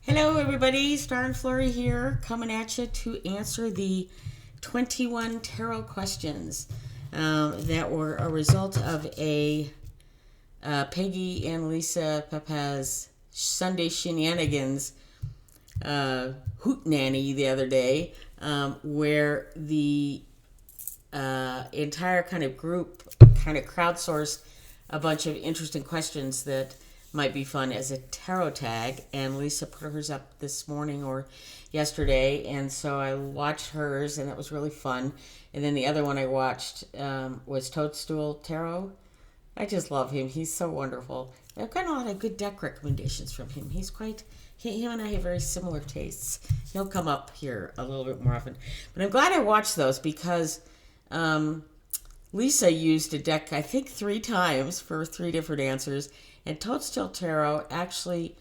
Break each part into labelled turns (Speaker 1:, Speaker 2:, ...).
Speaker 1: Hello everybody, Star and Flurry here, coming at you to answer the 21 tarot questions that were a result of a Peggy and Lisa Papez Sunday Shenanigans hootenanny the other day, where the entire kind of group kind of crowdsourced a bunch of interesting questions that might be fun as a tarot tag, and Lisa put hers up this morning or yesterday, and so I watched hers, and that was really fun. And then the other one I watched was Toadstool Tarot. I just love him. He's so wonderful. I've gotten a lot of good deck recommendations from him. He's quite... Him and I have very similar tastes. He'll come up here a little bit more often. But I'm glad I watched those because Lisa used a deck, I think, 3 times for 3 different answers. And Toadstool Tarot actually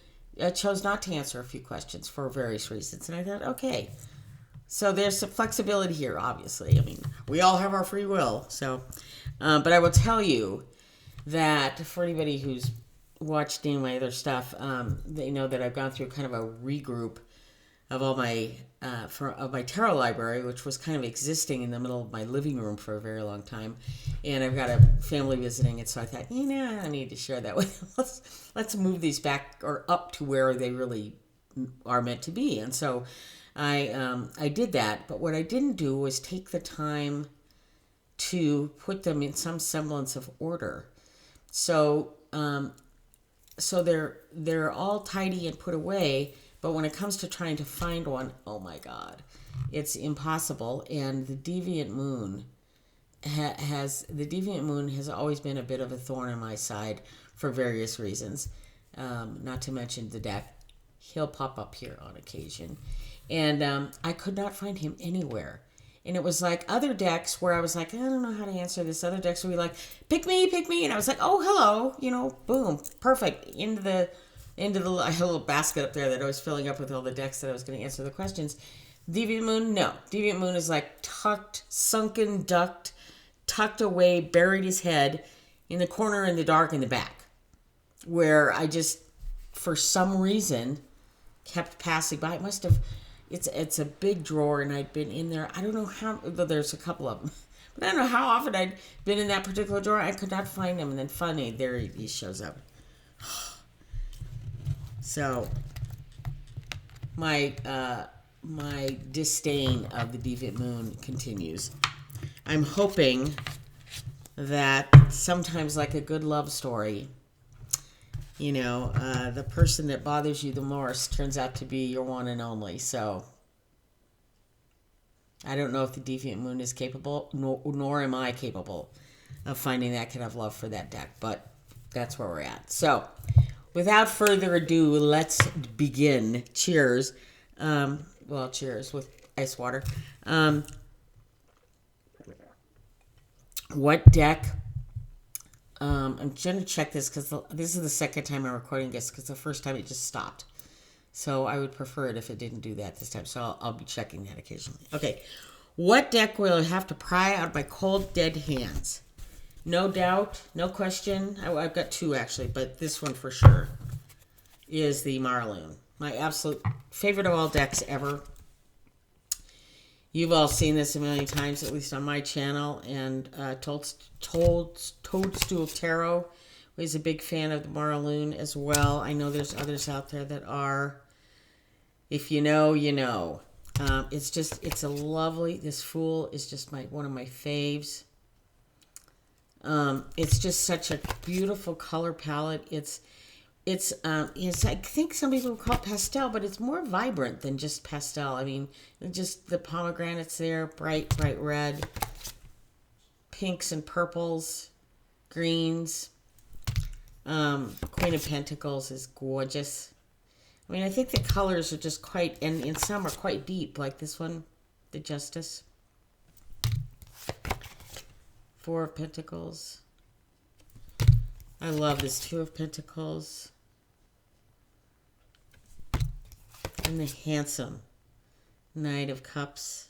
Speaker 1: chose not to answer a few questions for various reasons. And I thought, okay, so there's some flexibility here, obviously. I mean, we all have our free will. So, but I will tell you that for anybody who's watched any of my other stuff, they know that I've gone through kind of a regroup of all my of my tarot library, which was kind of existing in the middle of my living room for a very long time. And I've got a family visiting it, so I thought, I need to share that with them. Let's move these back or up to where they really are meant to be. And so I did that, but what I didn't do was take the time to put them in some semblance of order. So they're all tidy and put away. But when it comes to trying to find one, oh my God, it's impossible. And the Deviant Moon has always been a bit of a thorn in my side for various reasons. Not to mention the deck. He'll pop up here on occasion. And I could not find him anywhere. And it was like other decks where I was like, I don't know how to answer this. Other decks would be like, pick me. And I was like, oh, hello, boom, perfect, I had a little basket up there that I was filling up with all the decks that I was going to answer the questions. Deviant Moon, no. Deviant Moon is like tucked away, buried his head in the corner in the dark in the back, where I just, for some reason, kept passing by. It must have, it's a big drawer, and I'd been in there. I don't know how, though there's a couple of them, but I don't know how often I'd been in that particular drawer. I could not find him, and then finally, there he shows up. So, my disdain of the Deviant Moon continues. I'm hoping that sometimes, like a good love story, the person that bothers you the most turns out to be your one and only. So, I don't know if the Deviant Moon is capable, nor am I capable of finding that kind of love for that deck. But that's where we're at. So, without further ado, let's begin. Cheers. Cheers with ice water. What deck? I'm going to check this because this is the second time I'm recording this because the first time it just stopped. So I would prefer it if it didn't do that this time. So I'll be checking that occasionally. Okay. What deck will I have to pry out of my cold, dead hands? No doubt, no question. I've got 2 actually, but this one for sure is the Marloon. My absolute favorite of all decks ever. You've all seen this a million times, at least on my channel. And Toadstool Tarot is a big fan of the Marloon as well. I know there's others out there that are. If you know, you know. It's a lovely, this Fool is just one of my faves. It's just such a beautiful color palette. It's I think some people would call it pastel, but it's more vibrant than just pastel. I mean, just the pomegranates there, bright red, pinks and purples, greens. Queen of Pentacles is gorgeous. I mean, I think the colors are just quite, and some are quite deep, like this one, the Justice. 4 of Pentacles. I love this 2 of Pentacles. And the handsome Knight of Cups.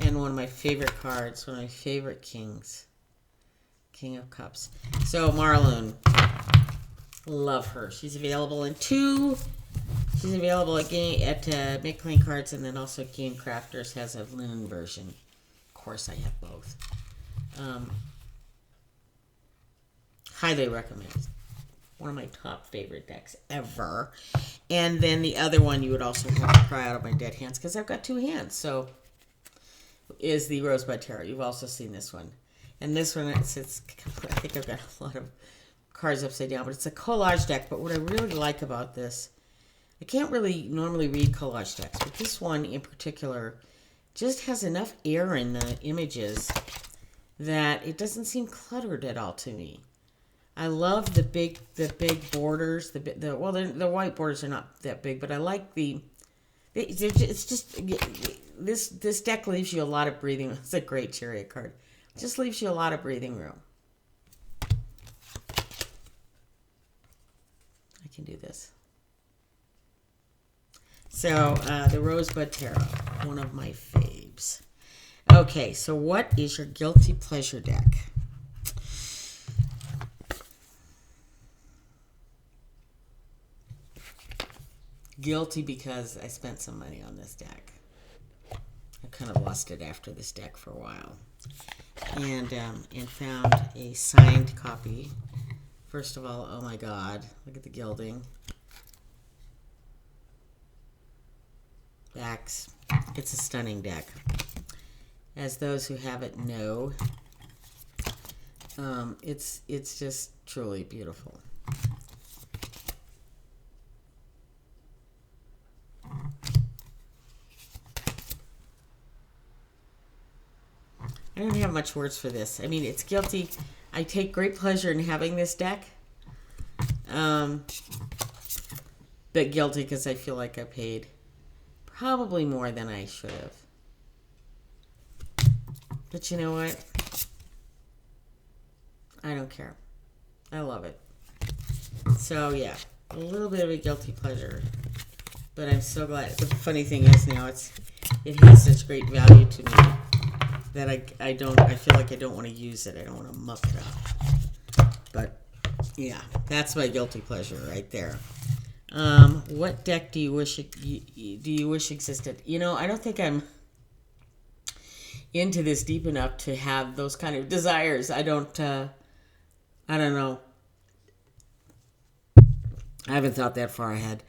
Speaker 1: And one of my favorite cards, one of my favorite kings. King of Cups. So, Marloon. Love her. She's available in 2 She's available at Make Playing Cards, and then also Game Crafters has a linen version. Of course, I have both. Highly recommend. One of my top favorite decks ever. And then the other one you would also have to pry out of my dead hands, because I've got two hands, so is the Rosebud Tarot. You've also seen this one. And this one, I think I've got a lot of cards upside down, but it's a collage deck. But what I really like about this, I can't really normally read collage decks, but this one in particular just has enough air in the images that it doesn't seem cluttered at all to me. I love the big borders. The white borders are not that big, but I like it's just this deck leaves you a lot of breathing. It's a great Chariot card. It just leaves you a lot of breathing room. I can do this. So the Rosebud Tarot, one of my faves. Okay, so what is your guilty pleasure deck? Guilty because I spent some money on this deck. I kind of lost it after this deck for a while. And found a signed copy. First of all, oh my God, look at the gilding. Backs. It's a stunning deck. As those who have it know, it's just truly beautiful. I don't have much words for this. I mean, it's guilty. I take great pleasure in having this deck. But guilty because I feel like I paid probably more than I should have. But you know what? I don't care. I love it. So yeah, a little bit of a guilty pleasure. But I'm so glad. The funny thing is now it has such great value to me that I feel like I don't want to use it. I don't want to muck it up. But yeah, that's my guilty pleasure right there. What deck do you wish existed? You know, I don't think I'm into this deep enough to have those kind of desires. I don't know. I haven't thought that far ahead.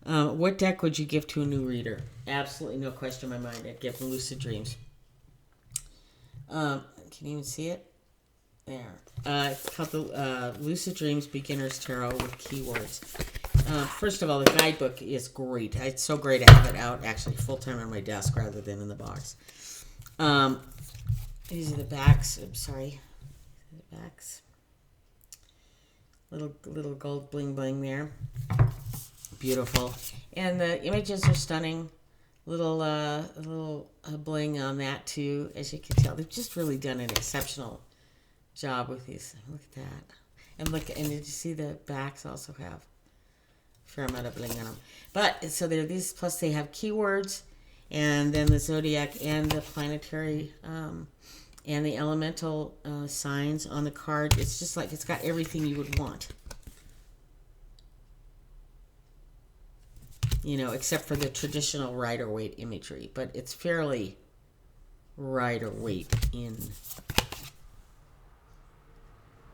Speaker 1: What deck would you give to a new reader? Absolutely no question in my mind. I'd give them Lucid Dreams. Can you even see it? There. It's called the Lucid Dreams Beginner's Tarot with Keywords. First of all, the guidebook is great. It's so great I have it out actually full-time on my desk rather than in the box. These are the backs. I'm sorry. The backs. Little gold bling bling there. Beautiful. And the images are stunning. Little bling on that too, as you can tell. They've just really done an exceptional job with these. Look at that. And did you see the backs also have a fair amount of bling on them? But so there are these, plus they have keywords, and then the zodiac and the planetary and the elemental signs on the card. It's just like it's got everything you would want. You know, except for the traditional Rider-Waite imagery. But it's fairly Rider-Waite in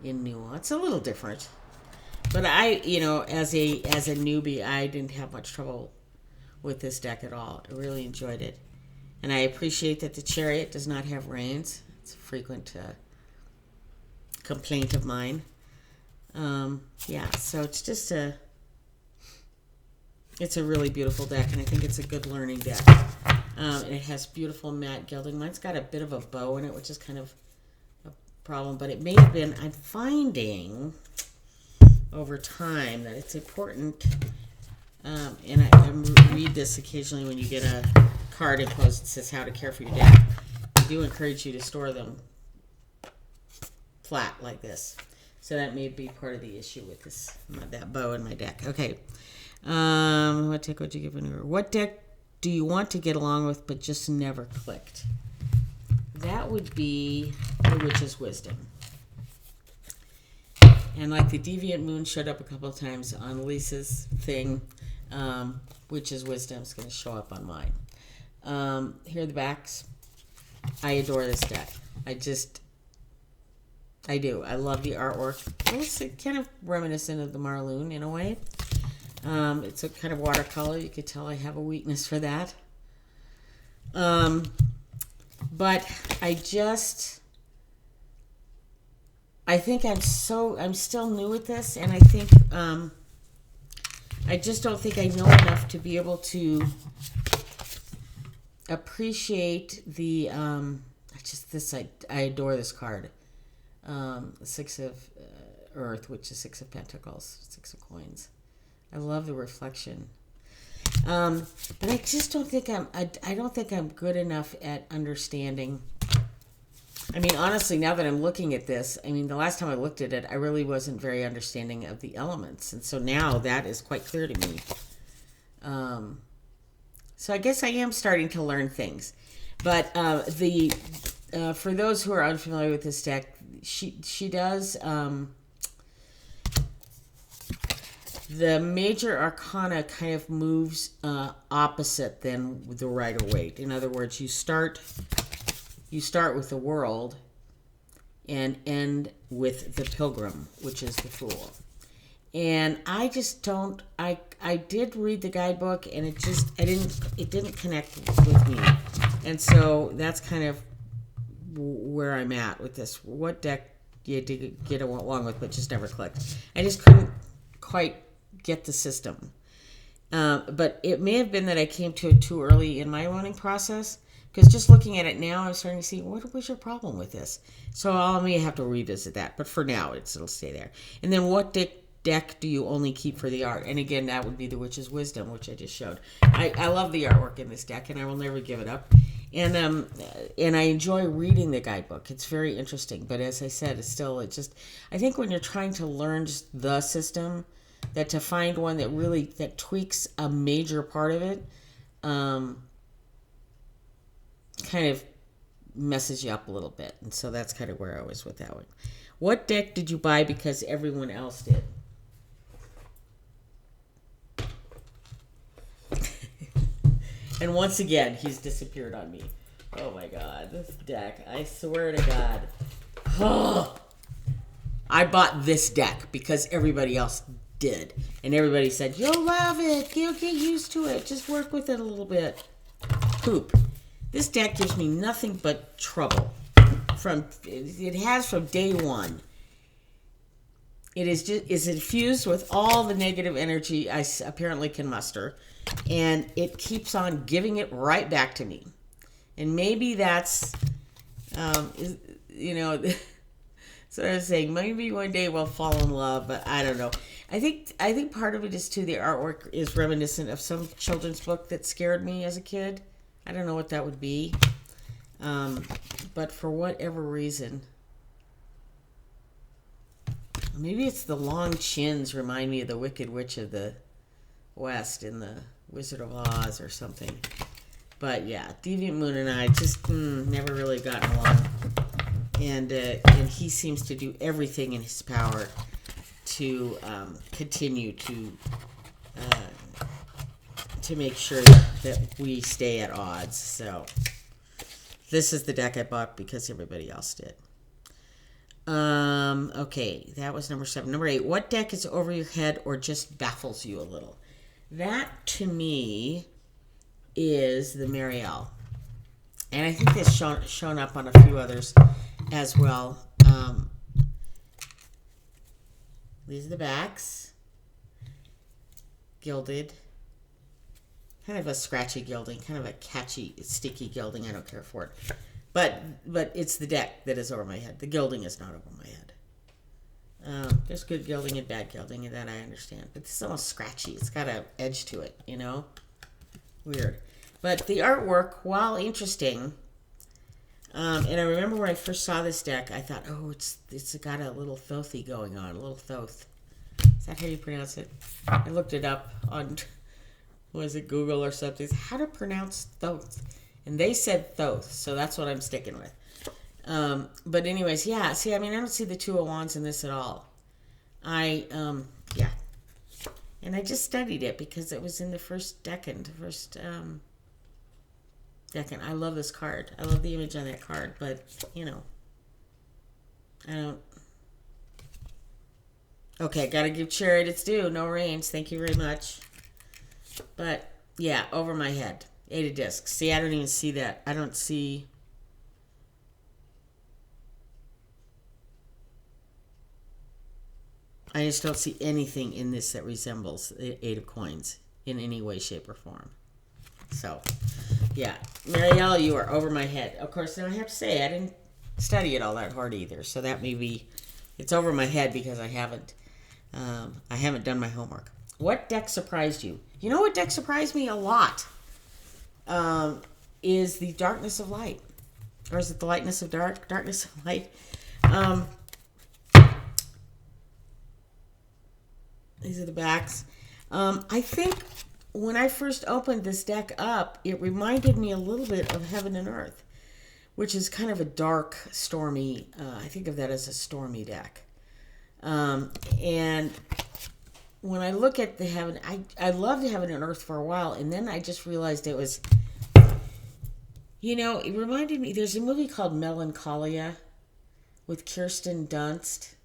Speaker 1: nuance. A little different. But I, you know, as a newbie, I didn't have much trouble with this deck at all. I really enjoyed it. And I appreciate that the Chariot does not have reins. It's a frequent complaint of mine. Yeah, so it's just it's a really beautiful deck, and I think it's a good learning deck. And it has beautiful matte gilding. Mine's got a bit of a bow in it, which is kind of a problem, but it may have been, I'm finding over time that it's important, and I read this occasionally when you get a card enclosed that says how to care for your deck. I do encourage you to store them flat like this. So that may be part of the issue with this, that bow in my deck. Okay. What deck would you give an What deck do you want to get along with but just never clicked? That would be the Witch's Wisdom. And like the Deviant Moon showed up a couple of times on Lisa's thing, Witch's Wisdom is going to show up on mine. Here are the backs. I adore this deck. I do. I love the artwork. It's kind of reminiscent of the Marloon in a way. It's a kind of watercolor. You could tell I have a weakness for that. But I think I'm still new at this, and I think I just don't think I know enough to be able to appreciate the I adore this card. The Six of Earth, which is Six of Pentacles, Six of Coins. I love the reflection. But I just don't think I don't think I'm good enough at understanding. I mean, honestly, now that I'm looking at this, I mean, the last time I looked at it, I really wasn't very understanding of the elements. And so now that is quite clear to me. So I guess I am starting to learn things. But for those who are unfamiliar with this deck, she does... the major arcana kind of moves opposite than the Rider-Waite. In other words, you start with the World and end with the Pilgrim, which is the Fool. And I just don't. I did read the guidebook, and it didn't connect with me. And so that's kind of where I'm at with this. What deck you had to get along with, but just never clicked. I just couldn't quite get the system. But it may have been that I came to it too early in my learning process, because just looking at it now, I'm starting to see, what was your problem with this? So I may have to revisit that. But for now, it'll stay there. And then what deck do you only keep for the art? And again, that would be the Witch's Wisdom, which I just showed. I love the artwork in this deck, and I will never give it up. And I enjoy reading the guidebook. It's very interesting. But as I said, I think when you're trying to learn just the system, that to find one that tweaks a major part of it, kind of messes you up a little bit. And so that's kind of where I was with that one. What deck did you buy because everyone else did? And once again, he's disappeared on me. Oh my God, this deck, I swear to God. Oh, I bought this deck because everybody else did. And everybody said, you'll love it. You'll get used to it. Just work with it a little bit. Poop. This deck gives me nothing but trouble. It has from day one. It is infused with all the negative energy I apparently can muster. And it keeps on giving it right back to me. And maybe that's, so I was saying, maybe one day we'll fall in love, but I don't know. I think part of it is, too, the artwork is reminiscent of some children's book that scared me as a kid. I don't know what that would be. But for whatever reason, maybe it's the long chins remind me of the Wicked Witch of the West in the Wizard of Oz or something. But yeah, Deviant Moon and I just never really gotten along. And he seems to do everything in his power to continue to make sure that we stay at odds. So this is the deck I bought because everybody else did. Okay, that was number 7. Number 8, what deck is over your head or just baffles you a little? That, to me, is the Marielle. And I think this shown up on a few others as well. These are the backs. Gilded. Kind of a scratchy gilding. Kind of a catchy, sticky gilding. I don't care for it. But it's the deck that is over my head. The gilding is not over my head. There's good gilding and bad gilding, and that I understand. But this is almost scratchy. It's got an edge to it, you know? Weird. But the artwork, while interesting, and I remember when I first saw this deck, I thought, oh, it's got a little Thothy going on, a little Thoth. Is that how you pronounce it? I looked it up on, was it Google or something? How to pronounce Thoth. And they said Thoth, so that's what I'm sticking with. But anyways, yeah, see, I mean, I don't see the Two of Wands in this at all. Yeah. And I just studied it because it was in the first decan. Decan. I love this card. I love the image on that card, but, you know, I don't... Okay, gotta give Chariot its due. No rains. Thank you very much. But, yeah, over my head. 8 of discs. See, I don't even see that. I don't see... I just don't see anything in this that resembles the 8 of coins in any way, shape, or form. So, yeah. Marielle, you are over my head. Of course, now I have to say, I didn't study it all that hard either. So that may be... It's over my head because I haven't done my homework. What deck surprised you? You know what deck surprised me a lot? Is the Darkness of Light. Or is it the Lightness of Dark? Darkness of Light. These are the backs. I think when I first opened this deck up, it reminded me a little bit of Heaven and Earth, which is kind of a dark, stormy, I think of that as a stormy deck. And when I look at the Heaven, I loved Heaven and Earth for a while, and then I just realized it was, you know, it reminded me, there's a movie called Melancholia with Kirsten Dunst,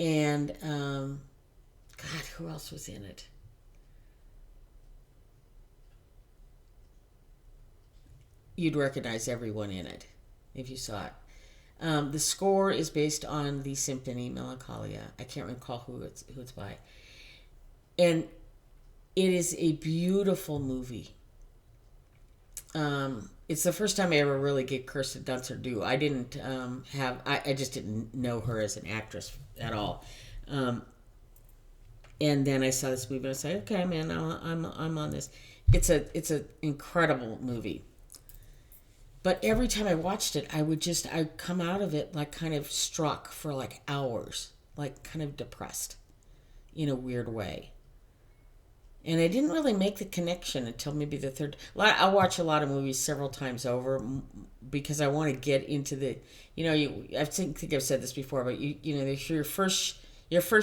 Speaker 1: and, God, who else was in it? You'd recognize everyone in it if you saw it. The score is based on the symphony Melancholia. I can't recall who it's by. And it is a beautiful movie. It's the first time I ever really get Kirsten Dunst her due. I didn't I just didn't know her as an actress at all. And then I saw this movie and I said, okay, man, I'm on this. It's an incredible movie. But every time I watched it, I'd come out of it like kind of struck for like hours, like kind of depressed in a weird way. And I didn't really make the connection until maybe the third. I watch a lot of movies several times over because I want to get into the, you know, I think I've said this before, but you know, your first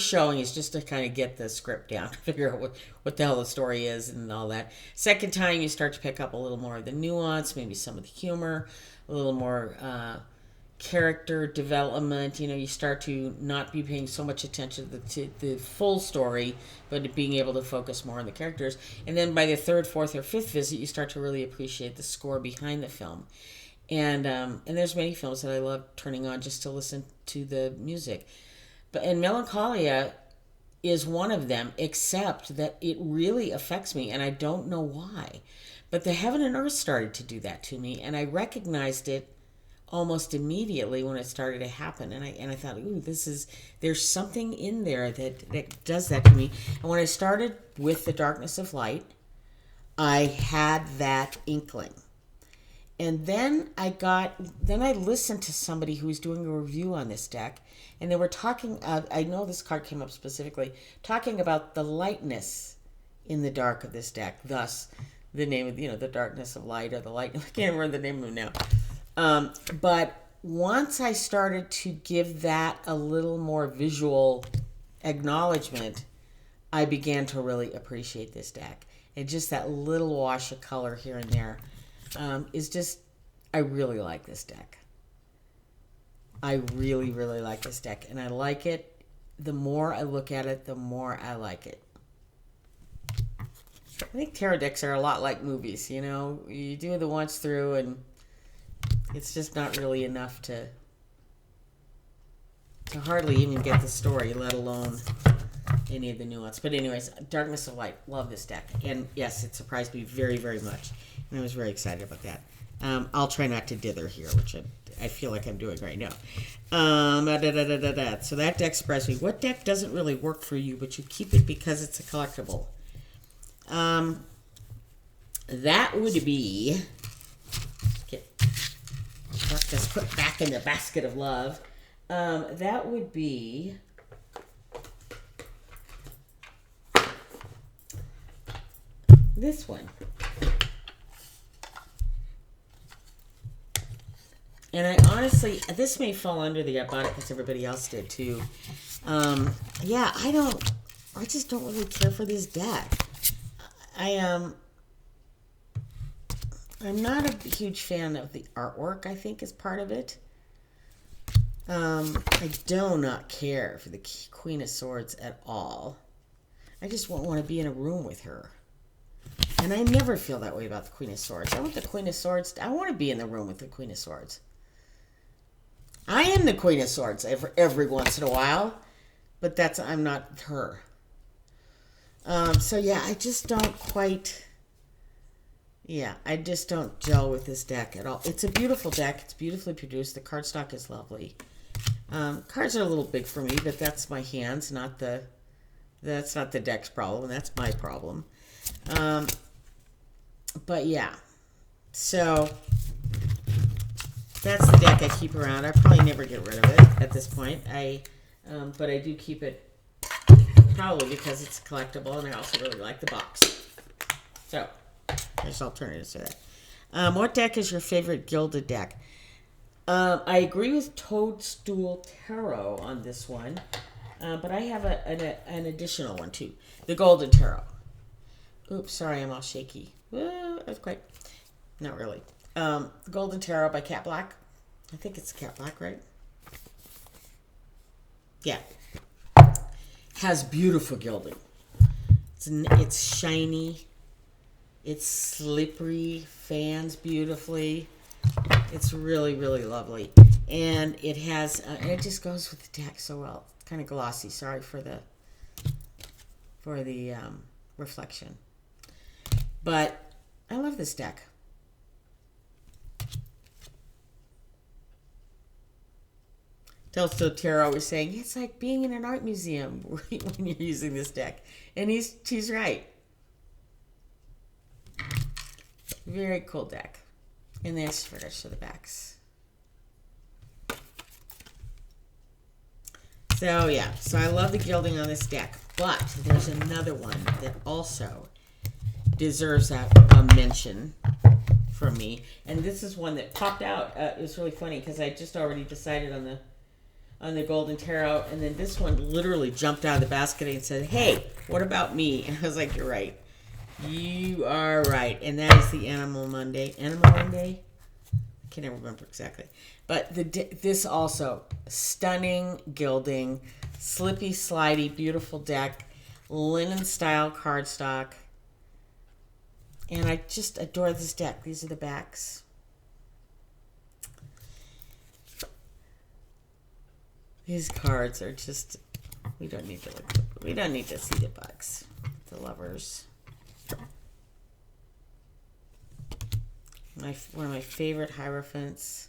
Speaker 1: showing is just to kind of get the script down, figure out what the hell the story is and all that. Second time, you start to pick up a little more of the nuance, maybe some of the humor, a little more character development. You know, you start to not be paying so much attention to the full story, but being able to focus more on the characters. And then by the third, fourth, or fifth visit, you start to really appreciate the score behind the film. And there's many films that I love turning on just to listen to the music. And Melancholia is one of them, except that it really affects me, and I don't know why. But the Heaven and Earth started to do that to me, and I recognized it almost immediately when it started to happen. And I thought, ooh, there's something in there that does that to me. And when I started with the Darkness of Light, I had that inkling. And then I listened to somebody who was doing a review on this deck, and they were talking, I know this card came up specifically, talking about the lightness in the dark of this deck, thus the name of, you know, the Darkness of Light or the light, I can't remember the name of it now. But once I started to give that a little more visual acknowledgement, I began to really appreciate this deck. And just that little wash of color here and there is just, I really like this deck. I really, really like this deck. And I like it. The more I look at it, the more I like it. I think tarot decks are a lot like movies, you know? You do the once through and it's just not really enough to hardly even get the story, let alone any of the nuance. But anyways, Darkness of Light. Love this deck. And yes, it surprised me very, very much. And I was very excited about that. I'll try not to dither here, which I feel like I'm doing right now. So that deck surprised me. What deck doesn't really work for you, but you keep it because it's a collectible? That would be... Get Darkness put back in the basket of love. That would be... this one. And I honestly, this may fall under the I bought it because everybody else did too. Yeah, I don't I just don't really care for this deck. I'm not a huge fan of the artwork, I think, is part of it. I do not care for the Queen of Swords at all. I just won't want to be in a room with her. And I never feel that way about the Queen of Swords. I want the Queen of Swords. I want to be in the room with the Queen of Swords. I am the Queen of Swords every once in a while. But I'm not her. So yeah, I just don't quite... Yeah, I just don't gel with this deck at all. It's a beautiful deck. It's beautifully produced. The cardstock is lovely. Cards are a little big for me, but that's my hands, that's not the deck's problem. That's my problem. But yeah, so that's the deck I keep around. I probably never get rid of it at this point. But I do keep it probably because it's a collectible, and I also really like the box. So there's alternatives to that. What deck is your favorite Gilded deck? I agree with Toadstool Tarot on this one, but I have an additional one too. The Gilded Tarot. Oops, sorry, I'm all shaky. Earthquake. Not really. The Gilded Tarot by Cat Black. I think it's Cat Black, right? Yeah. Has beautiful gilding. It's shiny. It's slippery. Fans beautifully. It's really, really lovely. And it has, and it just goes with the deck so well. It's kind of glossy. Sorry for the reflection. But I love this deck. Toadstool Tarot was saying, it's like being in an art museum when you're using this deck. And she's right. Very cool deck. And there's footage for the backs. So yeah, so I love the gilding on this deck. But there's another one that also deserves a mention from me. And this is one that popped out. It was really funny because I just already decided on the Golden Tarot, and then this one literally jumped out of the basket and said, hey, what about me? And I was like, you're right. You are right. And that is the Animal Monday. Animal Monday? I can't remember exactly. But this also, stunning gilding, slippy, slidey, beautiful deck, linen style cardstock. And I just adore this deck. These are the backs. These cards are just, we don't need to see the backs. The Lovers. One of my favorite Hierophants.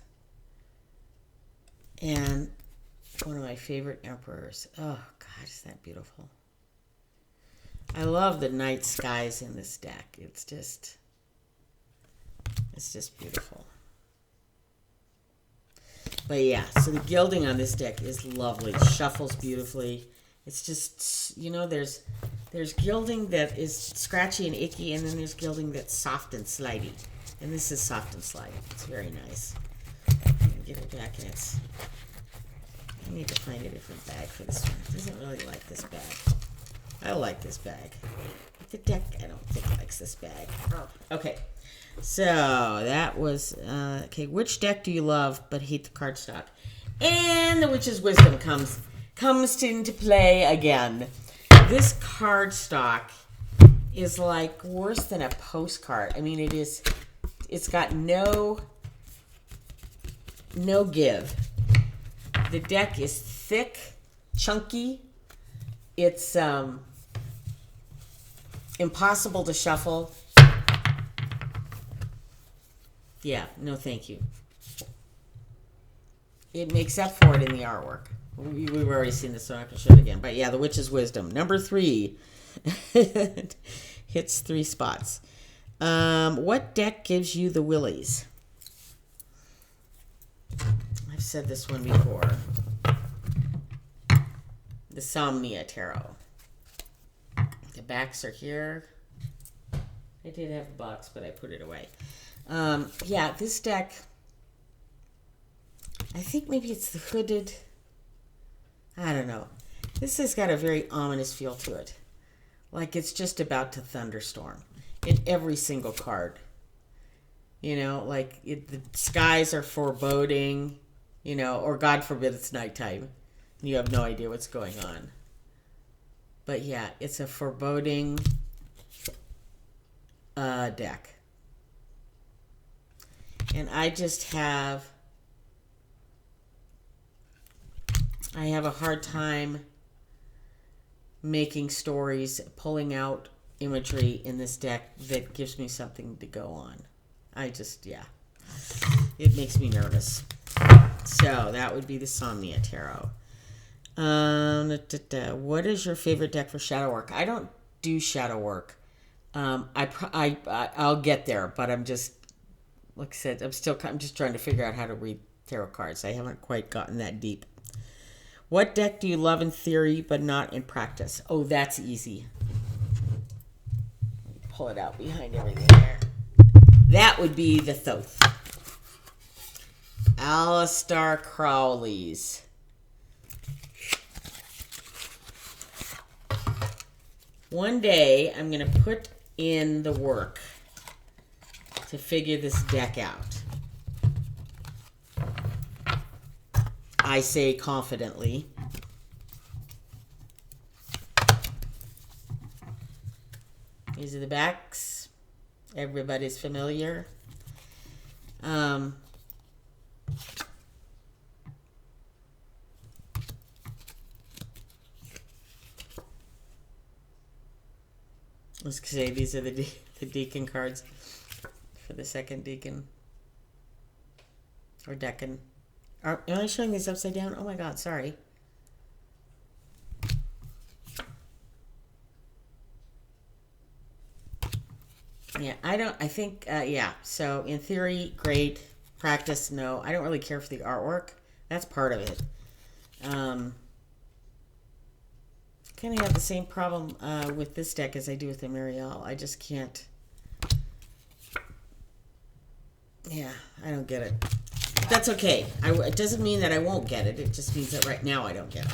Speaker 1: And one of my favorite Emperors. Oh, God, is that beautiful. I love the night skies in this deck. It's just beautiful. But yeah, so the gilding on this deck is lovely. It shuffles beautifully. It's just, there's gilding that is scratchy and icky, and then there's gilding that's soft and slidey. And this is soft and slidey. It's very nice. Get it back, and I need to find a different bag for this one. It doesn't really like this bag. I like this bag. But the deck, I don't think likes this bag. Okay. So, that was, okay, which deck do you love but hate the cardstock? And the Witch's Wisdom comes into play again. This cardstock is like worse than a postcard. I mean, it's got no give. The deck is thick, chunky. It's impossible to shuffle. Yeah, no thank you. It makes up for it in the artwork. We've already seen this, so I'm not going to show it again. But yeah, the Witch's Wisdom. Number 3. Hits 3 spots. What deck gives you the willies? I've said this one before. The Somnia Tarot. The backs are here. I did have a box, but I put it away. Yeah, this deck, I think maybe it's the hooded, I don't know. This has got a very ominous feel to it. Like it's just about to thunderstorm in every single card. You know, like the skies are foreboding, you know, or God forbid it's nighttime. And you have no idea what's going on. But yeah, it's a foreboding deck. And I have a hard time making stories, pulling out imagery in this deck that gives me something to go on. It makes me nervous. So that would be the Somnia Tarot. What is your favorite deck for shadow work? I don't do shadow work. I'll get there, but I'm just, like I said, I'm just trying to figure out how to read tarot cards. I haven't quite gotten that deep. What deck do you love in theory but not in practice? Oh, that's easy. Let me pull it out behind everything there. That would be the Thoth. Aleister Crowley's. One day, I'm going to put in the work to figure this deck out. I say confidently. These are the backs. Everybody's familiar. Let's say these are the deacon cards for the second deacon. Or decan. Am I showing these upside down? Oh my god, sorry. Yeah, so in theory, great. Practice, no. I don't really care for the artwork. That's part of it. Kind of have the same problem with this deck as I do with the Marielle. I just can't. Yeah, I don't get it. That's okay. It doesn't mean that I won't get it. It just means that right now I don't get it.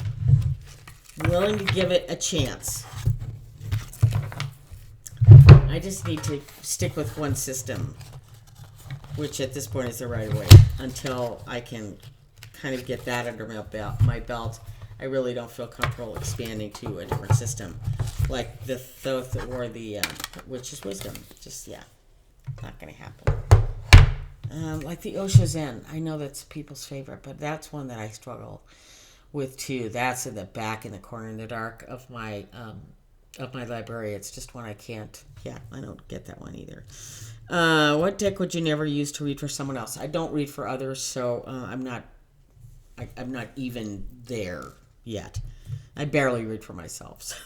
Speaker 1: I'm willing to give it a chance. I just need to stick with one system, which at this point is the right way, until I can kind of get that under my belt. I really don't feel comfortable expanding to a different system, like the Thoth or the Witch's Wisdom. Just, not going to happen. Like the Osho Zen. I know that's people's favorite, but that's one that I struggle with too. That's in the back in the corner in the dark of my library. It's just one I can't. Yeah, I don't get that one either. What deck would you never use to read for someone else? I don't read for others, so I'm not even there yet. I barely read for myself. So.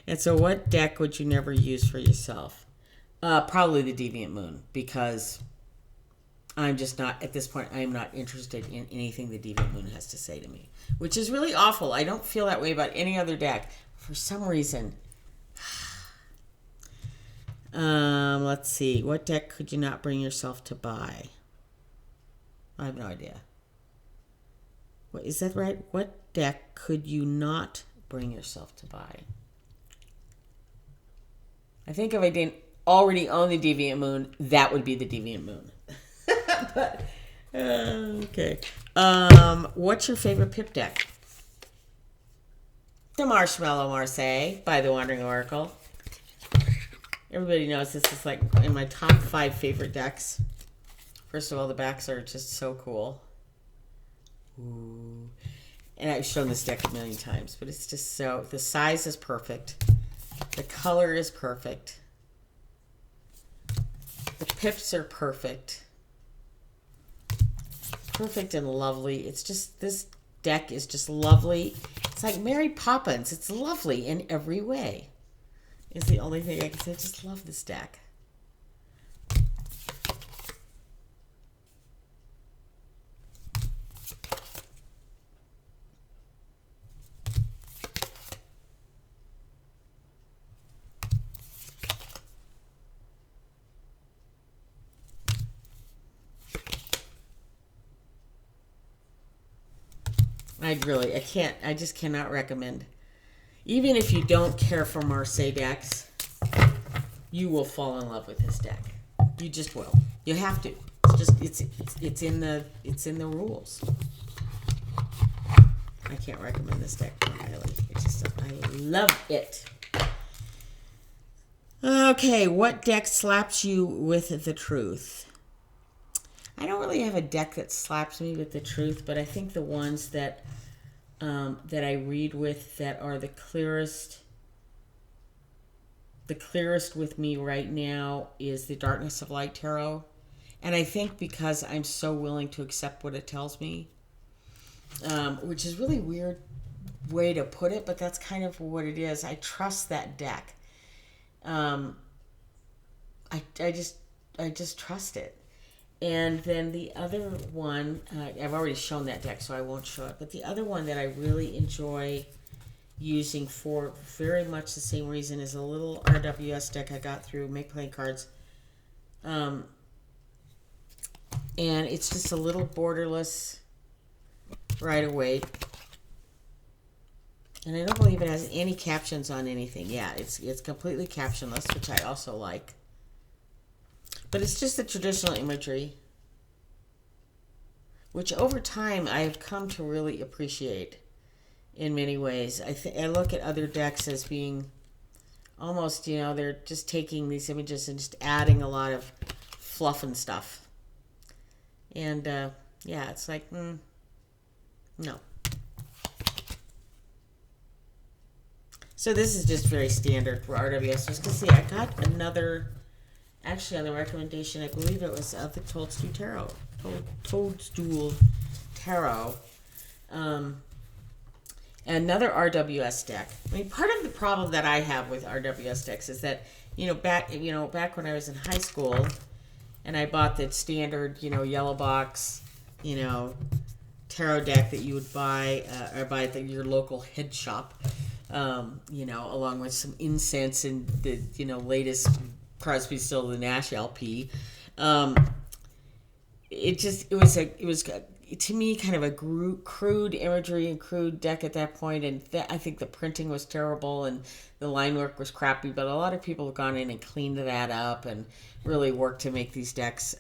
Speaker 1: And so what deck would you never use for yourself? Probably the Deviant Moon, because I'm just not, at this point, I'm not interested in anything the Deviant Moon has to say to me, which is really awful. I don't feel that way about any other deck. For some reason. Let's see. What deck could you not bring yourself to buy? I have no idea. What, is that right? What deck could you not bring yourself to buy? I think if I didn't already own the Deviant Moon, that would be the Deviant Moon. But, okay. What's your favorite Pip deck? The Marshmallow Marseille by the Wandering Oracle. Everybody knows this is like in my top 5 favorite decks. First of all, the backs are just so cool. Ooh. And I've shown this deck a million times, but it's just so... The size is perfect. The color is perfect. The pips are perfect. Perfect and lovely. It's just... This deck is just lovely. It's like Mary Poppins. It's lovely in every way. Is the only thing I can say. I just love this deck. I just cannot recommend. Even if you don't care for Marseille decks, you will fall in love with this deck. You just will. You have to. It's in the rules. I can't recommend this deck more highly. I love it. Okay, what deck slaps you with the truth? I don't really have a deck that slaps me with the truth, but I think the ones that I read with that are the clearest with me right now is the Darkness of Light Tarot. And I think because I'm so willing to accept what it tells me, which is really weird way to put it, but that's kind of what it is. I trust that deck. I just trust it. And then the other one, I've already shown that deck, so I won't show it. But the other one that I really enjoy using for very much the same reason is a little RWS deck I got through Make Playing Cards. And it's just a little borderless Rider-Waite. And I don't believe it has any captions on anything. Yeah, it's completely captionless, which I also like. But it's just the traditional imagery, which over time I've come to really appreciate in many ways. I look at other decks as being almost, they're just taking these images and just adding a lot of fluff and stuff. And, yeah, it's like, no. So this is just very standard for RWS. Just to see, I got another, actually on the recommendation, I believe it was of the Toadstool Tarot. Toadstool Tarot. Another RWS deck. I mean, part of the problem that I have with RWS decks is that, back when I was in high school, and I bought the standard, yellow box, tarot deck that you would buy, or buy at your local head shop, along with some incense and the, latest Crosby, Still, the Nash LP. It was to me kind of a crude imagery and crude deck at that point, and I think the printing was terrible and the line work was crappy, but a lot of people have gone in and cleaned that up and really worked to make these decks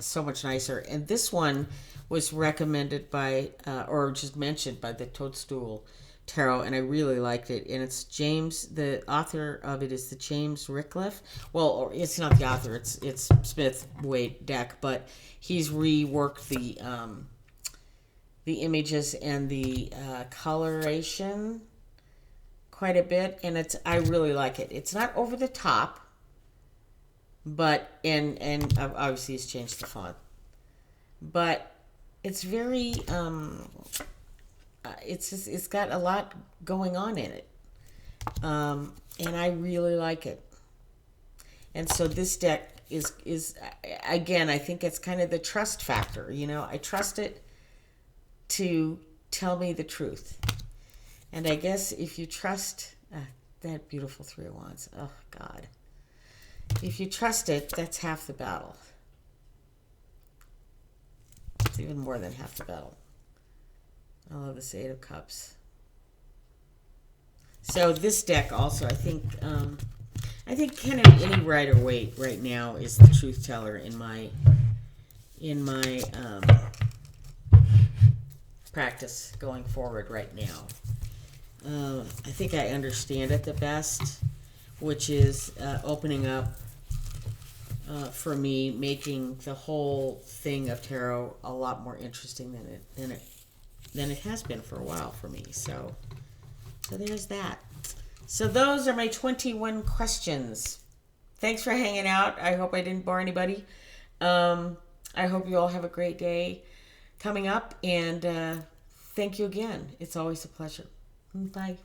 Speaker 1: so much nicer. And this one was recommended by, or just mentioned by the Toadstool Tarot, and I really liked it. And it's James, the author of it is the James Rickliff. Well, it's not the author, it's Smith Waite deck, but he's reworked the images and the coloration quite a bit, and I really like it. It's not over the top, but and obviously he's changed the font, but it's very it's got a lot going on in it, and I really like it. And so this deck is again, I think it's kind of the trust factor. I trust it to tell me the truth. And I guess if you trust that beautiful Three of Wands, oh God, if you trust it, that's half the battle. It's even more than half the battle. I love this Eight of Cups. So this deck also, I think kind of any Rider-Waite right now is the truth teller in my practice going forward right now. I think I understand it the best, which is opening up for me, making the whole thing of tarot a lot more interesting than it has been for a while for me. So there's that. So those are my 21 questions. Thanks for hanging out. I hope I didn't bore anybody. I hope you all have a great day coming up, and thank you again. It's always a pleasure. Bye.